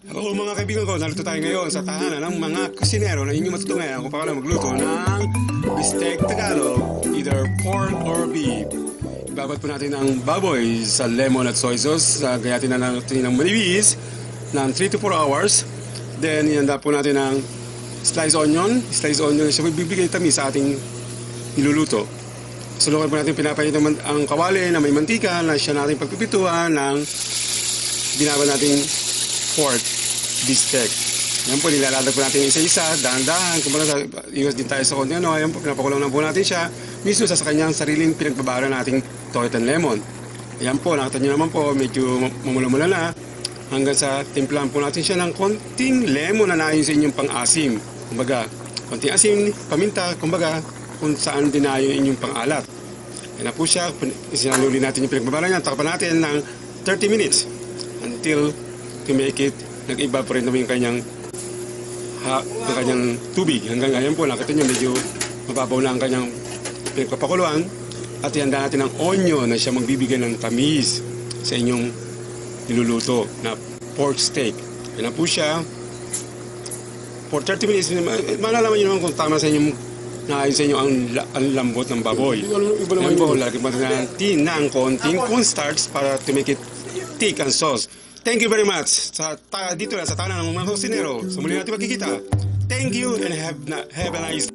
Hello mga kaibigan ko, narito tayo ngayon sa tahanan ng mga kusinero na inyong matutungayan kung paano magluto ng bistec Tagalog, either pork or beef. Ibabat po natin ang baboy sa lemon at soy sauce, gayatin na natin ng manibis ng 3 to 4 hours. Then ihanda po natin ng sliced onion. Sliced onion siya bibigay tamis sa ating niluluto. Sulukan po natin pinapainit ang kawali na may mantika na siya natin pagpipituan ng binaban nating pork bistec. Yan po, nilaladag po natin isa-isa, dahan-dahan. Kumbaga, iwas din tayo sa konti. Ayan po, pinapakulang na po natin siya mismo sa kanyang sariling pinagbabara nating toyo and lemon. Ayan po, nakita nyo naman po, medyo mamula-mula na. Hanggang sa timplahan po natin siya ng konting lemon na naayon sa inyong pang-asim. Kumbaga, konting asim, paminta, kumbaga, kung saan din naayon inyong pang-alat. Yan na po siya, isinaluli natin yung pinagbabara niya, takpan natin ng 30 minutes until to make it nag-evaporate naman yung kanyang tubig. Hanggang ngayon po, nakita nyo medyo mababaw na ang kanyang pinagpapakuluan. At ihanda natin ang onion na siya magbibigay ng tamis sa inyong niluluto na pork steak. Yan na po siya. For 30 minutes, malalaman nyo naman kung tama sa inyong naayon sa inyo ang lambot ng baboy. Yan po, lagyan po natin ng konting cornstarch para to make it thick and sauce. Thank you very much. Dito na sa tahanan ng mga kusinero. Sa muli natin magkikita. Thank you and have a nice